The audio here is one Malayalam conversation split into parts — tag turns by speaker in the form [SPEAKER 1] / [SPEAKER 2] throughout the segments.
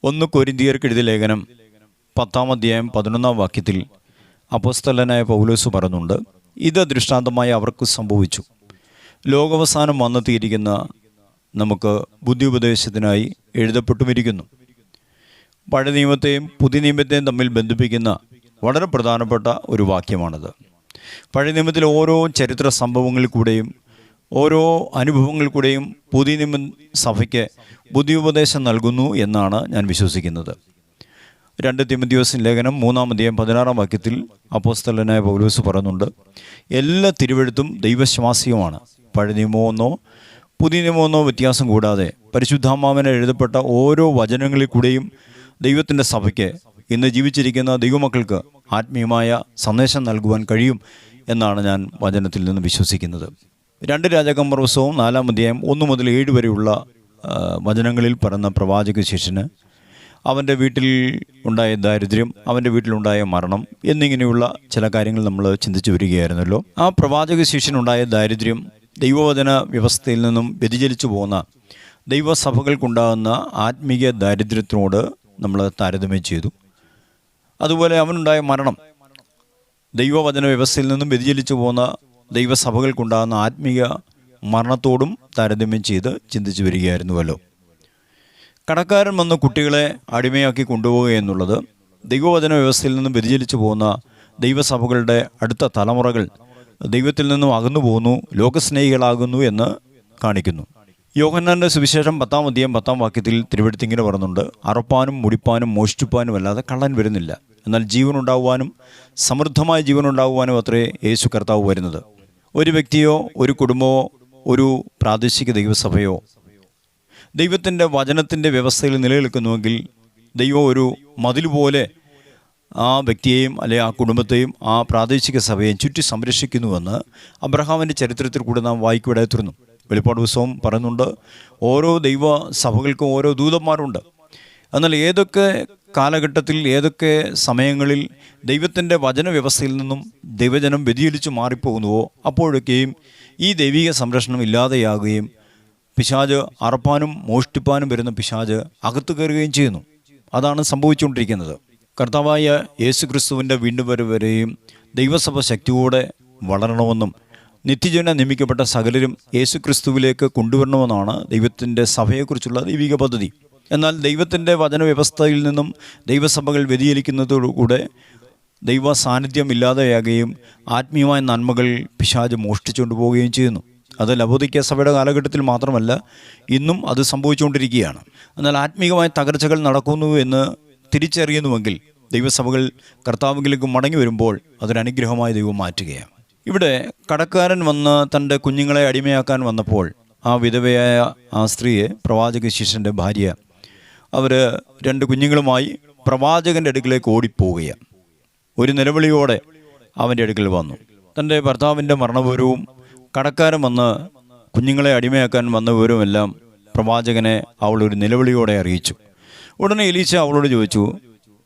[SPEAKER 1] 1 കൊരിന്ത്യർക്ക് എഴുതിയ ലേഖനം 10-ാം അധ്യായം 11-ാം വാക്യത്തിൽ അപ്പോസ്തലനായ പൗലോസ് പറയുന്നുണ്ട്, ഇത് ദൃഷ്ടാന്തമായി അവർക്ക് സംഭവിച്ചു. ലോകാവസാനം വന്നെത്തിയിരിക്കുന്ന നമുക്ക് ബുദ്ധി ഉപദേശത്തിനായി എഴുതപ്പെട്ടുമിരിക്കുന്നു. പഴയ നിയമത്തെയും പുതിയ നിയമത്തെയും തമ്മിൽ ബന്ധിപ്പിക്കുന്ന വളരെ പ്രധാനപ്പെട്ട ഒരു വാക്യമാണിത്. പഴയ നിയമത്തിലെ ഓരോ ചരിത്ര സംഭവങ്ങളിൽ കൂടെയും ഓരോ അനുഭവങ്ങളിൽ കൂടെയും പുതിയ നിയമ സഭയ്ക്ക് ബുദ്ധി ഉപദേശം നൽകുന്നു എന്നാണ് ഞാൻ വിശ്വസിക്കുന്നത്. 2 തിമോഥെയോസ് ലേഖനം 3-ാം അധ്യായം 16-ാം വാക്യത്തിൽ അപ്പോസ്തലനായ പൗലോസ് പറയുന്നുണ്ട്, എല്ലാ തിരുവെഴുത്തും ദൈവശ്വാസീയമാണ്. പഴയ നിയമമെന്നോ പുതിയ നിയമമെന്നോ വ്യത്യാസം കൂടാതെ പരിശുദ്ധാത്മാവിനാൽ എഴുതപ്പെട്ട ഓരോ വചനങ്ങളിൽ കൂടെയും ദൈവത്തിൻ്റെ സഭയ്ക്ക് ഇന്ന് ജീവിച്ചിരിക്കുന്ന ദൈവമക്കൾക്ക് ആത്മീയമായ സന്ദേശം നൽകുവാൻ കഴിയും എന്നാണ് ഞാൻ വചനത്തിൽ നിന്ന് വിശ്വസിക്കുന്നത്. 2 രാജാക്കന്മാർ പുസ്തകം 4-ാം അധ്യായം 1 മുതൽ 7 വരെയുള്ള വചനങ്ങളിൽ പറയുന്ന പ്രവാചക ശിഷ്യന് അവൻ്റെ വീട്ടിൽ ഉണ്ടായ ദാരിദ്ര്യം, അവൻ്റെ വീട്ടിലുണ്ടായ മരണം എന്നിങ്ങനെയുള്ള ചില കാര്യങ്ങൾ നമ്മൾ ചിന്തിച്ചു വരികയായിരുന്നല്ലോ. ആ പ്രവാചക ശിഷ്യനുണ്ടായ ദാരിദ്ര്യം ദൈവവചന വ്യവസ്ഥയിൽ നിന്നും വ്യതിചലിച്ചു പോകുന്ന ദൈവസഭകൾക്കുണ്ടാകുന്ന ആത്മീയ ദാരിദ്ര്യത്തിനോട് നമ്മൾ താരതമ്യം ചെയ്തു. അതുപോലെ അവനുണ്ടായ മരണം ദൈവവചന വ്യവസ്ഥയിൽ നിന്നും വ്യതിചലിച്ചു പോകുന്ന ദൈവസഭകൾക്കുണ്ടാകുന്ന ആത്മീയ മരണത്തോടും താരതമ്യം ചെയ്ത് ചിന്തിച്ചു വരികയായിരുന്നുവല്ലോ. കടക്കാരൻ വന്ന് കുട്ടികളെ അടിമയാക്കി കൊണ്ടുപോവുക എന്നുള്ളത് ദൈവവചന വ്യവസ്ഥയിൽ നിന്നും വ്യതിചലിച്ചു പോകുന്ന ദൈവസഭകളുടെ അടുത്ത തലമുറകൾ ദൈവത്തിൽ നിന്നും അകന്നു പോകുന്നു, ലോകസ്നേഹികളാകുന്നു എന്ന് കാണിക്കുന്നു. യോഹന്നാൻ്റെ സുവിശേഷം 10-ാം അധ്യായം 10-ാം വാക്യത്തിൽ തിരുവെഴുത്ത് ഇങ്ങനെ പറയുന്നുണ്ട്, അറുപ്പാനും മുടിപ്പാനും മോഷ്ടിപ്പാനും അല്ലാതെ കള്ളൻ വരുന്നില്ല, എന്നാൽ ജീവനുണ്ടാകുവാനും സമൃദ്ധമായ ജീവനുണ്ടാകുവാനും അത്രേ യേശു കർത്താവ് വരുന്നത്. ഒരു വ്യക്തിയോ ഒരു കുടുംബമോ ഒരു പ്രാദേശിക ദൈവസഭയോ ദൈവത്തിൻ്റെ വചനത്തിൻ്റെ വ്യവസ്ഥയിൽ നിലനിൽക്കുന്നുവെങ്കിൽ ദൈവം ഒരു മതിൽ പോലെ ആ വ്യക്തിയെയും അല്ലെങ്കിൽ ആ കുടുംബത്തെയും ആ പ്രാദേശിക സഭയെയും ചുറ്റി സംരക്ഷിക്കുന്നുവെന്ന് അബ്രഹാമിൻ്റെ ചരിത്രത്തിൽ കൂടെ നാം വായിക്കുവിടായിരുന്നു. വെളിപ്പാട് പുസ്തകം പറയുന്നുണ്ട്, ഓരോ ദൈവ സഭകൾക്കും ഓരോ ദൂതന്മാരുണ്ട്. എന്നാൽ ഏതൊക്കെ കാലഘട്ടത്തിൽ ഏതൊക്കെ സമയങ്ങളിൽ ദൈവത്തിൻ്റെ വചന വ്യവസ്ഥയിൽ നിന്നും ദൈവജനം വ്യതിചലിച്ചു മാറിപ്പോകുന്നുവോ അപ്പോഴൊക്കെയും ഈ ദൈവിക സംരക്ഷണം ഇല്ലാതെയാകുകയും പിശാച് അറപ്പാനും മോഷ്ടിപ്പാനും വരുന്ന പിശാച് അകത്ത് കയറുകയും ചെയ്യുന്നു. അതാണ് സംഭവിച്ചുകൊണ്ടിരിക്കുന്നത്. കർത്താവായ യേശു ക്രിസ്തുവിൻ്റെ വീണ്ടും വരെയും ദൈവസഭ ശക്തിയോടെ വളരണമെന്നും നിത്യജീവന നിയമിക്കപ്പെട്ട സകലരും യേശു ക്രിസ്തുവിലേക്ക് കൊണ്ടുവരണമെന്നാണ് ദൈവത്തിൻ്റെ സഭയെക്കുറിച്ചുള്ള ദൈവിക പദ്ധതി. എന്നാൽ ദൈവത്തിൻ്റെ വചന വ്യവസ്ഥയിൽ നിന്നും ദൈവസഭകൾ വ്യതിചലിക്കുന്നതോടുകൂടെ ദൈവ സാന്നിധ്യം ഇല്ലാതെയാകുകയും ആത്മീയമായ നന്മകൾ പിശാച് മോഷ്ടിച്ചുകൊണ്ട് പോവുകയും ചെയ്യുന്നു. അത് ലവോദിക്യ സഭയുടെ കാലഘട്ടത്തിൽ മാത്രമല്ല, ഇന്നും അത് സംഭവിച്ചുകൊണ്ടിരിക്കുകയാണ്. എന്നാൽ ആത്മീയമായ തകർച്ചകൾ നടക്കുന്നു എന്ന് തിരിച്ചറിയുന്നുവെങ്കിൽ ദൈവസഭകൾ കർത്താവിലേക്ക് മടങ്ങി വരുമ്പോൾ അതൊരനുഗ്രഹമായി ദൈവം മാറ്റുകയാണ്. ഇവിടെ കടക്കാരൻ വന്ന് തൻ്റെ കുഞ്ഞുങ്ങളെ അടിമയാക്കാൻ വന്നപ്പോൾ ആ വിധവയായ ആ സ്ത്രീയെ പ്രവാചക ശിഷ്യൻ്റെ ഭാര്യ അവർ 2 കുഞ്ഞുങ്ങളുമായി പ്രവാചകൻ്റെ അടുക്കിലേക്ക് ഓടിപ്പോവുകയാണ്. ഒരു നിലവിളിയോടെ അവൻ്റെ അടുക്കൽ വന്നു. തൻ്റെ ഭർത്താവിൻ്റെ മരണവിവരവും കടക്കാരൻ വന്ന് കുഞ്ഞുങ്ങളെ അടിമയാക്കാൻ വന്ന വിവരവുമെല്ലാം പ്രവാചകനെ അവൾ ഒരു നിലവിളിയോടെ അറിയിച്ചു. ഉടനെ എലീശ അവളോട് ചോദിച്ചു,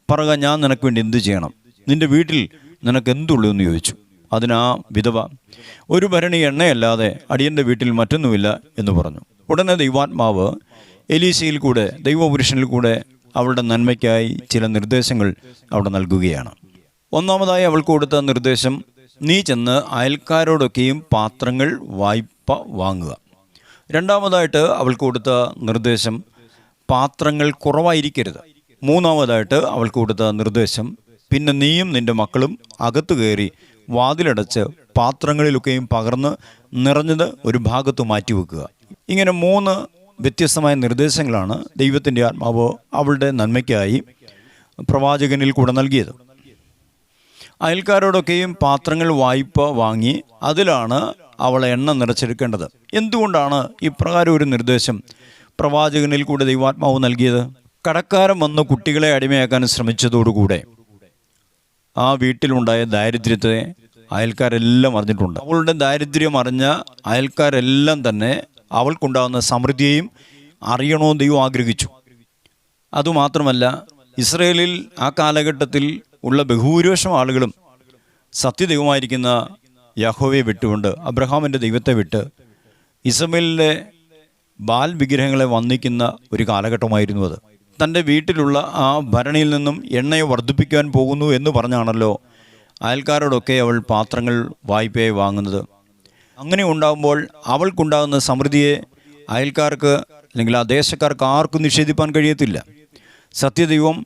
[SPEAKER 1] പറക, ഞാൻ നിനക്ക് വേണ്ടി എന്ത് ചെയ്യണം? നിൻ്റെ വീട്ടിൽ നിനക്ക് എന്തുള്ളൂ എന്ന് ചോദിച്ചു. അതിനാ വിധവ, ഒരു ഭരണി എണ്ണയല്ലാതെ അടിയൻ്റെ വീട്ടിൽ മറ്റൊന്നുമില്ല എന്ന് പറഞ്ഞു. ഉടനെ ദൈവാത്മാവ് എലീശയിൽ കൂടെ ദൈവപുരുഷനിൽ കൂടെ അവളുടെ നന്മയ്ക്കായി ചില നിർദ്ദേശങ്ങൾ അവിടെ നൽകുകയാണ്. ഒന്നാമതായി അവൾക്ക് കൊടുത്ത നിർദ്ദേശം, നീ ചെന്ന് അയൽക്കാരോടൊക്കെയും പാത്രങ്ങൾ വായ്പ വാങ്ങുക. രണ്ടാമതായിട്ട് അവൾക്ക് കൊടുത്ത നിർദ്ദേശം, പാത്രങ്ങൾ കുറവായിരിക്കരുത്. മൂന്നാമതായിട്ട് അവൾക്ക് കൊടുത്ത നിർദ്ദേശം, പിന്നെ നീയും നിൻ്റെ മക്കളും അകത്ത് കയറി വാതിലടച്ച് പാത്രങ്ങളിലൊക്കെയും പകർന്ന് നിറഞ്ഞത് ഒരു ഭാഗത്ത് മാറ്റിവെക്കുക. ഇങ്ങനെ 3 വ്യത്യസ്തമായ നിർദ്ദേശങ്ങളാണ് ദൈവത്തിൻ്റെ ആത്മാവ് അവളുടെ നന്മയ്ക്കായി പ്രവാചകനിൽ കൂടെ നൽകിയത്. അയൽക്കാരോടൊക്കെയും പാത്രങ്ങൾ വായ്പ വാങ്ങി അതിലാണ് അവൾ എണ്ണ നിറച്ചെടുക്കേണ്ടത്. എന്തുകൊണ്ടാണ് ഇപ്രകാരം ഒരു നിർദ്ദേശം പ്രവാചകനിൽ കൂടെ ദൈവാത്മാവ് നൽകിയത്? കടക്കാരൻ വന്ന് കുട്ടികളെ അടിമയാക്കാൻ ശ്രമിച്ചതോടുകൂടെ ആ വീട്ടിലുണ്ടായ ദാരിദ്ര്യത്തെ അയൽക്കാരെല്ലാം അറിഞ്ഞിട്ടുണ്ട്. അവളുടെ ദാരിദ്ര്യം അറിഞ്ഞ അയൽക്കാരെല്ലാം തന്നെ അവൾക്കുണ്ടാകുന്ന സമൃദ്ധിയെയും അറിയണമെന്ന് ദൈവം ആഗ്രഹിച്ചു. അതുമാത്രമല്ല, ഇസ്രയേലിൽ ആ കാലഘട്ടത്തിൽ ഉള്ള ബഹുഭൂരിപക്ഷം ആളുകളും സത്യദൈവമായിരിക്കുന്ന യഹോവയെ വിട്ടുകൊണ്ട് അബ്രഹാമിൻ്റെ ദൈവത്തെ വിട്ട് ഇസ്രായേലിലെ ബാൽ വിഗ്രഹങ്ങളെ വന്ദിക്കുന്ന ഒരു കാലഘട്ടമായിരുന്നു അത്. തൻ്റെ വീട്ടിലുള്ള ആ ഭരണിയിൽ നിന്നും എണ്ണയെ വർദ്ധിപ്പിക്കാൻ പോകുന്നു എന്ന് പറഞ്ഞാണല്ലോ അയൽക്കാരോടൊക്കെ അവൾ പാത്രങ്ങൾ വായ്പയായി വാങ്ങുന്നത്. അങ്ങനെ ഉണ്ടാകുമ്പോൾ അവൾക്കുണ്ടാകുന്ന സമൃദ്ധിയെ അയൽക്കാർക്ക് അല്ലെങ്കിൽ ആ ദേശക്കാർക്ക് ആർക്കും നിഷേധിപ്പാൻ കഴിയത്തില്ല. സത്യദൈവം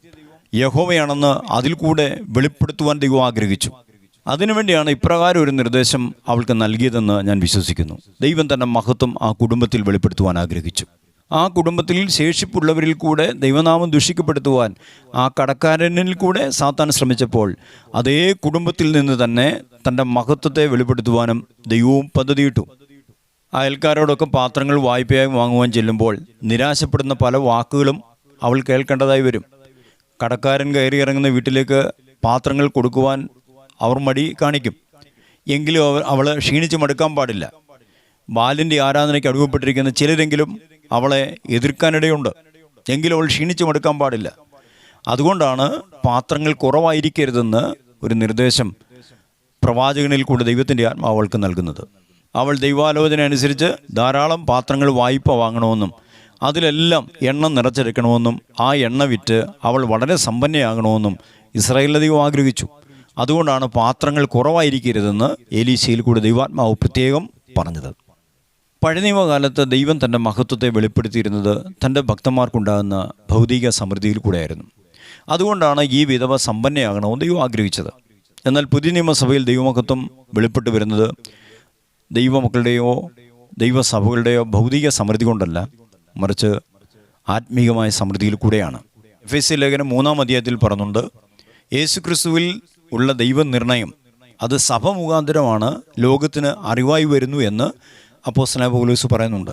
[SPEAKER 1] യഹോവയാണെന്ന് അതിൽ കൂടെ വെളിപ്പെടുത്തുവാൻ ദൈവം ആഗ്രഹിച്ചു. അതിനുവേണ്ടിയാണ് ഇപ്രകാരം ഒരു നിർദ്ദേശം അവൾക്ക് നൽകിയതെന്ന് ഞാൻ വിശ്വസിക്കുന്നു. ദൈവം തൻ്റെ മഹത്വം ആ കുടുംബത്തിൽ വെളിപ്പെടുത്തുവാൻ ആഗ്രഹിച്ചു. ആ കുടുംബത്തിൽ ശേഷിപ്പുള്ളവരിൽ കൂടെ ദൈവനാമം ദുഷിക്കപ്പെടുത്തുവാൻ ആ കടക്കാരനിൽ കൂടെ സാത്താൻ ശ്രമിച്ചപ്പോൾ അതേ കുടുംബത്തിൽ നിന്ന് തന്നെ തൻ്റെ മഹത്വത്തെ വെളിപ്പെടുത്തുവാനും ദൈവവും പദ്ധതിയിട്ടു. അയൽക്കാരോടൊക്കെ പാത്രങ്ങൾ വായ്പയായി വാങ്ങുവാൻ ചെല്ലുമ്പോൾ നിരാശപ്പെടുന്ന പല വാക്കുകളും അവൾ കേൾക്കേണ്ടതായി വരും. കടക്കാരൻ കയറി ഇറങ്ങുന്ന വീട്ടിലേക്ക് പാത്രങ്ങൾ കൊടുക്കുവാൻ അവർ മടി കാണിക്കും. എങ്കിലും അവൾ ക്ഷീണിച്ച് മടുക്കാൻ പാടില്ല. ബാലിൻ്റെ ആരാധനയ്ക്ക് അടിമപ്പെട്ടിരിക്കുന്ന ചിലരെങ്കിലും അവളെ എതിർക്കാനിടയുണ്ട്. എങ്കിലും അവൾ ക്ഷീണിച്ച് മടുക്കാൻ പാടില്ല. അതുകൊണ്ടാണ് പാത്രങ്ങൾ കുറവായിരിക്കരുതെന്ന് ഒരു നിർദ്ദേശം പ്രവാചകനിൽ കൂടെ ദൈവത്തിൻ്റെ ആത്മാവ് അവൾക്ക് നൽകുന്നത്. അവൾ ദൈവാലോചന അനുസരിച്ച് ധാരാളം പാത്രങ്ങൾ വായ്പ വാങ്ങണമെന്നും അതിലെല്ലാം എണ്ണ നിറച്ചെടുക്കണമെന്നും ആ എണ്ണ വിറ്റ് അവൾ വളരെ സമ്പന്നയാകണമെന്നും ഇസ്രായേലിലെ ദൈവം ആഗ്രഹിച്ചു. അതുകൊണ്ടാണ് പാത്രങ്ങൾ കുറവായിരിക്കരുതെന്ന് എലീശയിൽ കൂടെ ദൈവാത്മാവ് പ്രത്യേകം പറഞ്ഞത്. പഴയ നിയമകാലത്ത് ദൈവം തൻ്റെ മഹത്വത്തെ വെളിപ്പെടുത്തിയിരുന്നത് തൻ്റെ ഭക്തന്മാർക്കുണ്ടാകുന്ന ഭൗതിക സമൃദ്ധിയിൽ കൂടെയായിരുന്നു. അതുകൊണ്ടാണ് ഈ വിധവ സമ്പന്നയാകണമെന്ന് ദൈവം ആഗ്രഹിച്ചത്. എന്നാൽ പുതിയ നിയമസഭയിൽ ദൈവമഹത്വം വെളിപ്പെട്ടു വരുന്നത് ദൈവമക്കളുടെയോ ദൈവസഭകളുടെയോ ഭൗതിക സമൃദ്ധി കൊണ്ടല്ല, മറിച്ച് ആത്മീകമായ സമൃദ്ധിയിൽ കൂടെയാണ്. എഫെസ്യ ലേഖനം 3-ാം അധ്യായത്തിൽ പറയുന്നുണ്ട്, യേശുക്രിസ്തുവിൽ ഉള്ള ദൈവനിർണയം അത് സഭ മുഖാന്തരമാണ് ലോകത്തിന് അറിവായി വരുന്നു എന്ന് അപ്പോസ്തലനായ പൗലോസ് പറയുന്നുണ്ട്.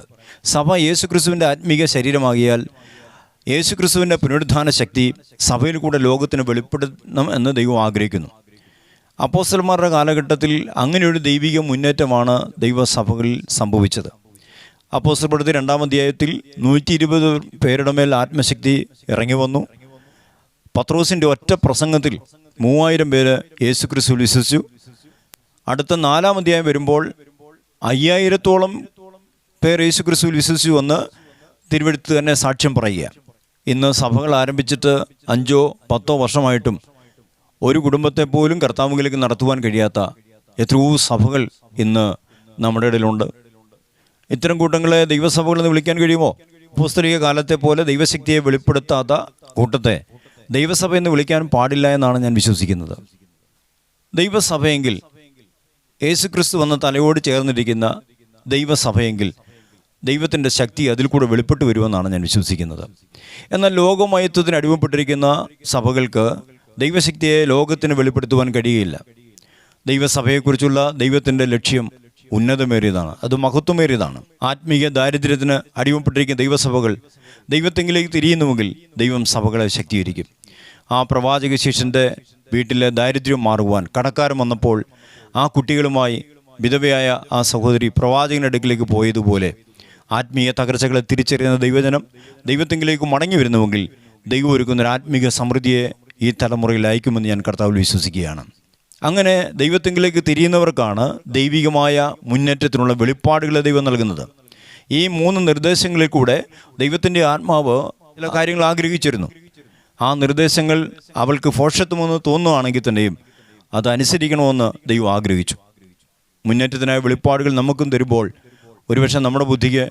[SPEAKER 1] സഭ യേശുക്രിസ്തുവിൻ്റെ ആത്മീക ശരീരമാകിയാൽ യേശുക്രിസ്തുവിൻ്റെ പുനരുദ്ധാന ശക്തി സഭയിൽ കൂടെ ലോകത്തിന് വെളിപ്പെടുത്തണം എന്ന് ദൈവം ആഗ്രഹിക്കുന്നു. അപ്പോസ്തലന്മാരുടെ കാലഘട്ടത്തിൽ അങ്ങനെയൊരു ദൈവിക മുന്നേറ്റമാണ് ദൈവസഭകളിൽ സംഭവിച്ചത്. അപ്പോസ്തലപ്രവൃത്തി 2-ാം അധ്യായത്തിൽ 120 പേരുടെ മേൽ ആത്മശക്തി ഇറങ്ങി വന്നു. പത്രോസിൻ്റെ ഒറ്റ പ്രസംഗത്തിൽ 3000 പേര് യേശുക്രിസ്തുവിൽ വിശ്വസിച്ചു. അടുത്ത 4-ാം അധ്യായം വരുമ്പോൾ 5000-ഓളം പേർ യേശുക്രിസ്തുവിൽ വിശ്വസിച്ചു എന്ന് തിരുവെഴുത്ത് തന്നെ സാക്ഷ്യം പറയുക. ഇന്ന് സഭകൾ ആരംഭിച്ചിട്ട് 5-10 വർഷമായിട്ടും ഒരു കുടുംബത്തെ പോലും കർത്താവിലേക്ക് നടത്തുവാൻ കഴിയാത്ത എത്രയോ സഭകൾ ഇന്ന് നമ്മുടെ ഇടയിലുണ്ട്. ഇത്തരം കൂട്ടങ്ങളെ ദൈവസഭകളെന്ന് വിളിക്കാൻ കഴിയുമോ? അപ്പോസ്തലിക കാലത്തെ പോലെ ദൈവശക്തിയെ വെളിപ്പെടുത്താത്ത കൂട്ടത്തെ ദൈവസഭ എന്ന് വിളിക്കാൻ പാടില്ല എന്നാണ് ഞാൻ വിശ്വസിക്കുന്നത്. ദൈവസഭയെങ്കിൽ യേശുക്രിസ്തു വന്ന തലയോട് ചേർന്നിരിക്കുന്ന ദൈവസഭയെങ്കിൽ ദൈവത്തിൻ്റെ ശക്തി അതിൽ കൂടെ വെളിപ്പെട്ടു വരുമെന്നാണ് ഞാൻ വിശ്വസിക്കുന്നത്. എന്നാൽ ലോകമയത്വത്തിന് അടിമപ്പെട്ടിരിക്കുന്ന സഭകൾക്ക് ദൈവശക്തിയെ ലോകത്തിന് വെളിപ്പെടുത്തുവാൻ കഴിയുകയില്ല. ദൈവസഭയെക്കുറിച്ചുള്ള ദൈവത്തിൻ്റെ ലക്ഷ്യം ഉന്നതമേറിയതാണ്, അത് മഹത്വമേറിയതാണ്. ആത്മീയ ദാരിദ്ര്യത്തിന് അടിമപ്പെട്ടിരിക്കുന്ന ദൈവസഭകൾ ദൈവത്തെങ്കിലേക്ക് തിരിയുന്നുവെങ്കിൽ ദൈവം സഭകളെ ശക്തീകരിക്കും. ആ പ്രവാചക ശിഷ്യൻ്റെ വീട്ടിലെ ദാരിദ്ര്യം മാറുവാൻ കടക്കാരൻ വന്നപ്പോൾ ആ കുട്ടികളുമായി വിധവയായ ആ സഹോദരി പ്രവാചകൻ്റെ അടുക്കിലേക്ക് പോയതുപോലെ ആത്മീയ തകർച്ചകളെ തിരിച്ചറിയുന്ന ദൈവജനം ദൈവത്തെങ്കിലേക്ക് മടങ്ങി വരുന്നുവെങ്കിൽ ദൈവം ഒരുക്കുന്നൊരു ആത്മീക സമൃദ്ധിയെ ഈ തലമുറയിൽ അയക്കുമെന്ന് ഞാൻ കർത്താവിൽ വിശ്വസിക്കുകയാണ്. അങ്ങനെ ദൈവത്തെങ്കിലേക്ക് തിരിയുന്നവർക്കാണ് ദൈവികമായ മുന്നേറ്റത്തിനുള്ള വെളിപ്പാടുകളെ ദൈവം നൽകുന്നത്. ഈ 3 നിർദ്ദേശങ്ങളിൽ കൂടെ ദൈവത്തിൻ്റെ ആത്മാവ് ചില കാര്യങ്ങൾ ആഗ്രഹിച്ചിരുന്നു. ആ നിർദ്ദേശങ്ങൾ അവൾക്ക് ഭോഷത്വമെന്ന് തോന്നുകയാണെങ്കിൽ തന്നെയും അത് അനുസരിക്കണമെന്ന് ദൈവം ആഗ്രഹിച്ചു. മുന്നേറ്റത്തിനായ വെളിപ്പാടുകൾ നമുക്കും തരുമ്പോൾ ഒരുപക്ഷെ നമ്മുടെ ബുദ്ധിക്ക്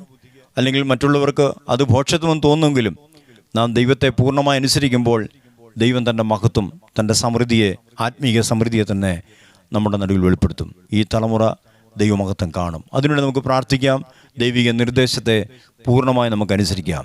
[SPEAKER 1] അല്ലെങ്കിൽ മറ്റുള്ളവർക്ക് അത് ഭോഷത്വമെന്ന് തോന്നുമെങ്കിലും നാം ദൈവത്തെ പൂർണ്ണമായി അനുസരിക്കുമ്പോൾ ദൈവം തൻ്റെ മഹത്വം, തൻ്റെ സമൃദ്ധിയെ, ആത്മീയ സമൃദ്ധിയെ തന്നെ നമ്മുടെ നടുവിൽ വെളിപ്പെടുത്തും. ഈ തലമുറ ദൈവമഹത്വം കാണും. അതിനുവേണ്ടി നമുക്ക് പ്രാർത്ഥിക്കാം. ദൈവിക നിർദ്ദേശത്തെ പൂർണ്ണമായി നമുക്ക് അനുസരിക്കാം.